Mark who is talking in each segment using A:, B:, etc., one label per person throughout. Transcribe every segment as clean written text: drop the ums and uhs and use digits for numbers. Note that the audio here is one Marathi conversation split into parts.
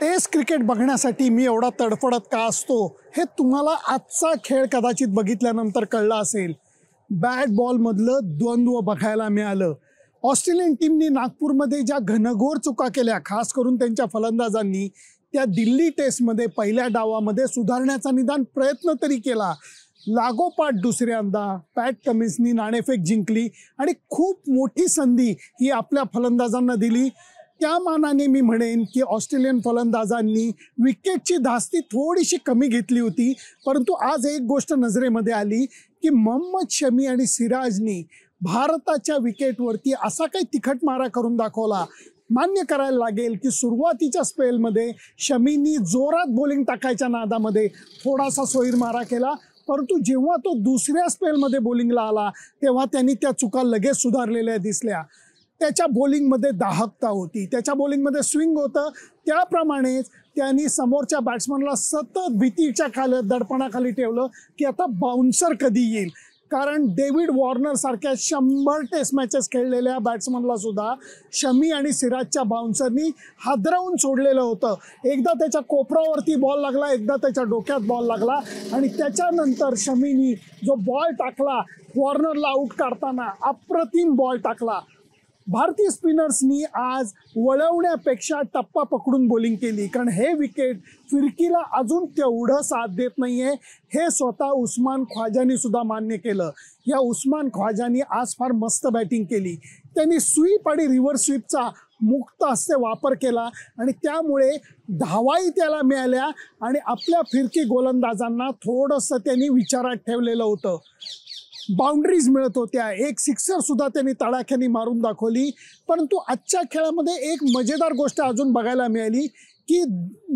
A: टेस्ट क्रिकेट बघण्यासाठी मी एवढा तडफडत का असतो हे तुम्हाला आजचा खेळ कदाचित बघितल्यानंतर कळलं असेल। बॅट बॉलमधलं द्वंद्व बघायला मिळालं। ऑस्ट्रेलियन टीमनी नागपूरमध्ये ज्या घनघोर चुका केल्या, खास करून त्यांच्या फलंदाजांनी, त्या दिल्ली टेस्टमध्ये पहिल्या डावामध्ये सुधारण्याचा निदान प्रयत्न तरी केला। लागोपाठ दुसऱ्यांदा पॅट कमिन्सनी नाणेफेक जिंकली आणि खूप मोठी संधी ही आपल्या फलंदाजांना दिली। त्या मानाने मी म्हणेन की ऑस्ट्रेलियन फलंदाजांनी विकेटची धास्ती थोडीशी कमी घेतली होती, परंतु आज एक गोष्ट नजरेमध्ये आली की मोहम्मद शमी आणि सिराजनी भारताच्या विकेटवरती असा काही तिखट मारा करून दाखवला। मान्य करायला लागेल की सुरुवातीच्या स्पेलमध्ये शमीनी जोरात बॉलिंग टाकायच्या नादामध्ये थोडासा सोयीर मारा केला, परंतु जेव्हा तो दुसऱ्या स्पेलमध्ये बॉलिंगला आला तेव्हा त्यांनी त्या चुका लगेच सुधारलेल्या दिसल्या। त्याच्या बॉलिंगमध्ये दाहकता होती, त्याच्या बॉलिंगमध्ये स्विंग होतं, त्याप्रमाणेच त्यांनी समोरच्या बॅट्समनला सतत भीतीच्या खाली दडपणाखाली ठेवलं की आता बाउन्सर कधी येईल। कारण डेव्हिड वॉर्नर सारख्या 100 टेस्ट मॅचेस खेळलेल्या बॅट्समनला सुद्धा शमी आणि सिराजच्या बाउन्सरनी हादरवून सोडलेलं होतं। एकदा त्याच्या कोपरावरती बॉल लागला, एकदा त्याच्या डोक्यात बॉल लागला आणि त्याच्यानंतर शमीनी जो बॉल टाकला वॉर्नरला आऊट काढताना, अप्रतिम बॉल टाकला। भारतीय स्पिनर्सनी आज वळवण्यापेक्षा टप्पा पकडून बॉलिंग केली, कारण हे विकेट फिरकीला अजून तेवढं साथ देत नाहीये हे स्वतः उस्मान ख्वाजानी सुद्धा मान्य केलं। या उस्मान ख्वाजानी आज फार मस्त बॅटिंग केली। त्यांनी स्वीप आणि रिव्हर्स स्वीपचा मुक्त हस्ते वापर केला आणि त्यामुळे धावाही त्याला मिळाल्या आणि आपल्या फिरकी गोलंदाजांना थोडंसं त्यांनी विचारात ठेवलेलं होतं। बाउंड्रीज मिळत होत्या, एक सिक्सर सुद्धा त्यांनी तडाख्याने मारून दाखवली। परंतु आजच्या खेळामध्ये एक मजेदार गोष्ट अजून बघायला मिळाली की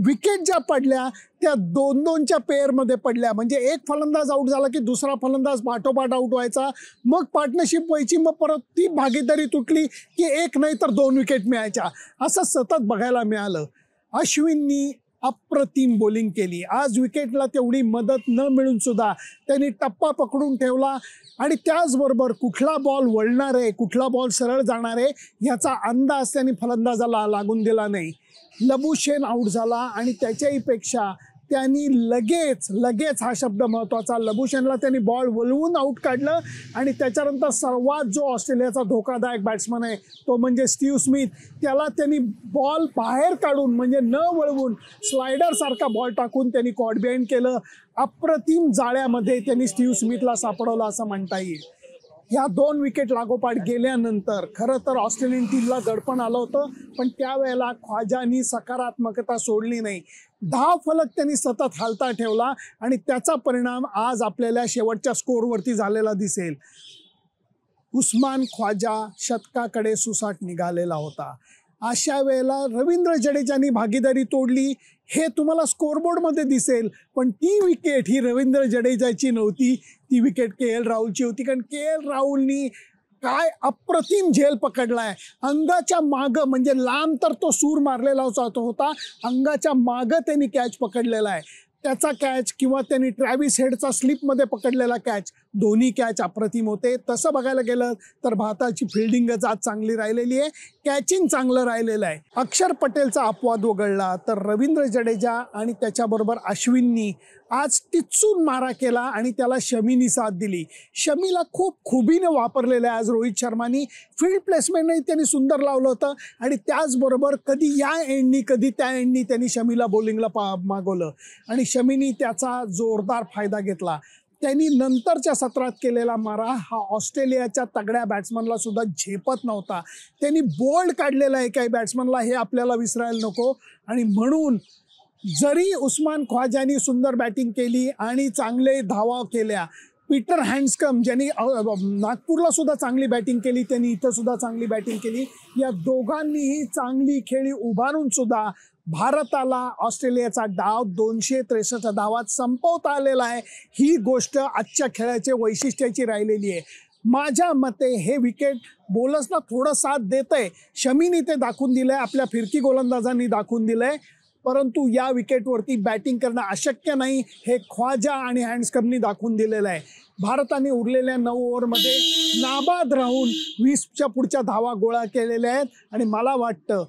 A: विकेट ज्या पडल्या त्या 2-2च्या पेअरमध्ये पडल्या। म्हणजे एक फलंदाज आऊट झाला की दुसरा फलंदाज पाठोपाठ आऊट व्हायचा, मग पार्टनरशिप व्हायची, मग परत ती भागीदारी तुटली की एक नाही तर 2 विकेट मिळायच्या, असं सतत बघायला मिळालं। अश्विननी अप्रतिम बॉलिंग केली। आज विकेटला तेवढी मदत न मिळून सुद्धा त्यांनी टप्पा पकडून ठेवला आणि त्याचबरोबर कुठला बॉल वळणार आहे, कुठला बॉल सरळ जाणार आहे याचा अंदाज त्यांनी फलंदाजाला लागून दिला नाही। लबुशेन आऊट झाला आणि त्याच्याही पेक्षा त्यांनी लगेच हा शब्द महत्त्वाचा, लबुशेनला त्यांनी बॉल वळवून आऊट काढलं आणि त्याच्यानंतर सर्वात जो ऑस्ट्रेलियाचा धोकादायक बॅट्समन आहे तो म्हणजे स्टीव्ह स्मिथ, त्याला त्यांनी बॉल बाहेर काढून म्हणजे न वळवून स्लायडरसारखा बॉल टाकून त्यांनी कॉट बिहाइंड केलं। अप्रतिम जाळ्यामध्ये त्यांनी स्टीव्ह स्मिथला सापडवलं असं म्हणता येईल। ह्या 2 विकेट लागोपाठ गेल्यानंतर खरं तर ऑस्ट्रेलियन टीमला दडपण आलं होतं, पण त्यावेळेला ख्वाजानी सकारात्मकता सोडली नाही। 10 फलक त्यांनी सतत हालता ठेवला आणि त्याचा परिणाम आज आपल्याला शेवटच्या स्कोरवरती झालेला दिसेल। उस्मान ख्वाजा शतकाकडे सुसाट निघालेला होता। अशा वेळेला रवींद्र जडेजानी भागीदारी तोडली हे तुम्हाला स्कोरबोर्डमध्ये दिसेल, पण ती विकेट ही रवींद्र जडेजाची नव्हती, ती विकेट के.एल. राहुलची होती। कारण के.एल. राहुलनी काय अप्रतिम झेल पकडलाय, अंगाच्या मागं म्हणजे लांब तर तो सूर मारलेला होता, अंगाच्या मागं त्यांनी कॅच पकडलेला आहे। त्याचा कॅच किंवा त्यांनी ट्रॅव्हिस हेडचा स्लिपमध्ये पकडलेला कॅच, दोन्ही कॅच अप्रतिम होते। तसं बघायला गेलं तर भारताची फिल्डिंगच आज चांगली राहिलेली आहे, कॅचिंग चांगलं राहिलेलं आहे। अक्षर पटेलचा अपवाद वगळला तर रवींद्र जडेजा आणि त्याच्याबरोबर अश्विननी आज टिचून मारा केला आणि त्याला शमीनी साथ दिली। शमीला खूप खुबीने वापरलेलं आहे आज रोहित शर्मानी, फील्ड प्लेसमेंटही त्यांनी सुंदर लावलं होतं आणि त्याचबरोबर कधी या एंडनी कधी त्या एंडनी त्यांनी शमीला बॉलिंगला मागवलं आणि शमीनी त्याचा जोरदार फायदा घेतला। त्यांनी नंतरच्या सत्रात केलेला मारा हा ऑस्ट्रेलियाच्या तगड्या बॅट्समनला सुद्धा झेपत नव्हता। त्यांनी बोल्ड काढलेला आहे काही बॅट्समनला, हे आपल्याला विसरायला नको। आणि म्हणून जरी उस्मान ख्वाजानी सुंदर बॅटिंग केली आणि चांगले धावा केल्या, पीटर हँड्सकम ज्यांनी नागपूरला सुद्धा चांगली बॅटिंग केली, त्यांनी इथं सुद्धा चांगली बॅटिंग केली, या दोघांनीही चांगली खेळी उभारून सुद्धा भारताला ऑस्ट्रेलियाचा डाव 263 धावात संपवता आलेला आहे। ही गोष्ट आजच्या खेळाचे वैशिष्ट्याची राहिलेली आहे। माझ्या मते हे विकेट बॉलर्सना थोडं साथ देतंय, शमीनी ते दाखवून दिलंय, आपल्या फिरकी गोलंदाजांनी दाखवून दिलंय, परंतु या विकेटवरती बॅटिंग करणं अशक्य नाही हे ख्वाजा आणि हँड्सकमनी दाखवून दिलेलं आहे। भारताने उरलेल्या 9 ओव्हरमध्ये नाबाद राहून 20च्या पुढच्या धावा गोळा केलेल्या आहेत आणि मला वाटतं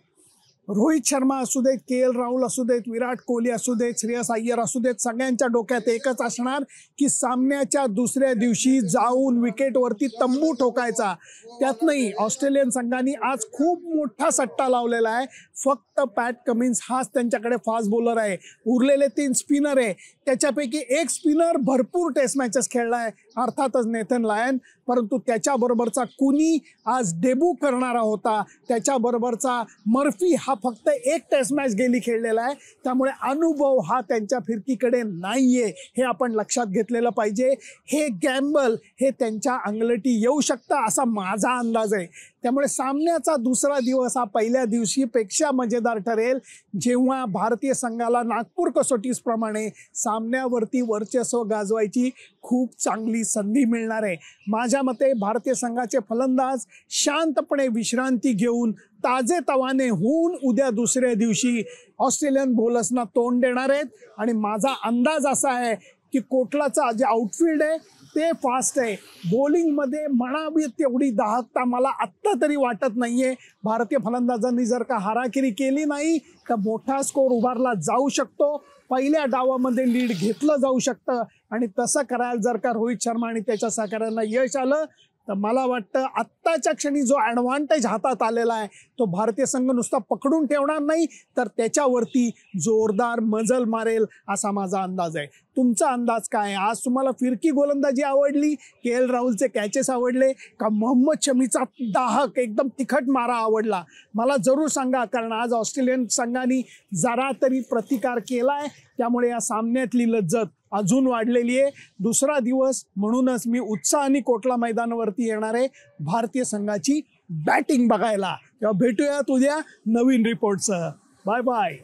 A: रोहित शर्मा असू देत, KL राहुल असू देत, विराट कोहली असू देत, श्रेयस अय्यर असू देत, सगळ्यांच्या डोक्यात एकच असणार की सामन्याच्या दुसऱ्या दिवशी जाऊन विकेटवरती तंबू ठोकायचा. त्यातनंही ऑस्ट्रेलियन संघाने आज खूप मोठा सट्टा लावलेला आहे. फक्त पॅट कमिन्स हाच त्यांच्याकडे फास्ट बॉलर आहे. उरलेले 3 स्पिनर आहे, त्याच्यापैकी एक स्पिनर भरपूर टेस्ट मॅचेस खेळला आहे, अर्थातच नेथन लायन. परंतु त्याच्याबरोबरचा कुनी आज डेब्यू करणारा होता. त्याच्याबरोबरचा मर्फी हा फक्त एक टेस्ट मॅच गेली खेळलेला आहे. त्यामुळे अनुभव हा त्यांच्या फिरकीकडे नाहीये, हे आपण लक्षात घेतलेलं पाहिजे. हे गॅम्बल हे त्यांच्या अंगलटी येऊ शकतं असा माझा अंदाज आहे. त्यामुळे सामन्याचा दुसरा दिवस हा पहिल्या दिवशीपेक्षा मजेदार ठरेल, जेव्हा भारतीय संघाला नागपूर कसोटीप्रमाणे सामन्यावरती वर्चस्व गाजवायची खूप चांगली संधी मिळणार आहे. माझ्या मते भारतीय संघाचे फलंदाज शांतपणे विश्रांती घेऊन ताजेतवाने होऊन उद्या दुसऱ्या दिवशी ऑस्ट्रेलियन बॉलर्सना तोंड देणार आहेत. आणि माझा अंदाज असा आहे की कोटलाचा जे आउटफील्ड आहे ते फास्ट आहे. बॉलिंगमध्ये म्हणावी तेवढी दाहकता मला आत्ता तरी वाटत नाहीये. भारतीय फलंदाजांनी जर का हाराकिरी केली नाही तर मोठा स्कोर उभारला जाऊ शकतो. पहिल्या डावामध्ये लीड घेतलं जाऊ शकतं आणि तसं करायला जर का रोहित शर्मा आणि त्याच्या सहकाऱ्यांना यश आलं तर मला वाटतं आत्ताच्या क्षणी जो ॲडव्हान्टेज हातात आलेला आहे तो भारतीय संघ नुसता पकडून ठेवणार नाही तर त्याच्यावरती जोरदार मजल मारेल असा माझा अंदाज आहे. तुमचा अंदाज काय आहे? आज तुम्हाला फिरकी गोलंदाजी आवडली, KL राहुलचे कॅचेस आवडले का मोहम्मद शमीचा दाहक एकदम तिखट मारा आवडला? मला जरूर सांगा, कारण आज ऑस्ट्रेलियन संघाने जरा तरी प्रतिकार केला आहे. त्यामुळे या सामन्यातली लज्जत अजून वाढलेली आहे. दुसरा दिवस म्हणूनच मी उत्साहाने कोटला मैदानावरती येणार आहे भारतीय संघाची बॅटिंग बघायला. तेव्हा भेटूयात उद्या नवीन रिपोर्टसह. Bye bye.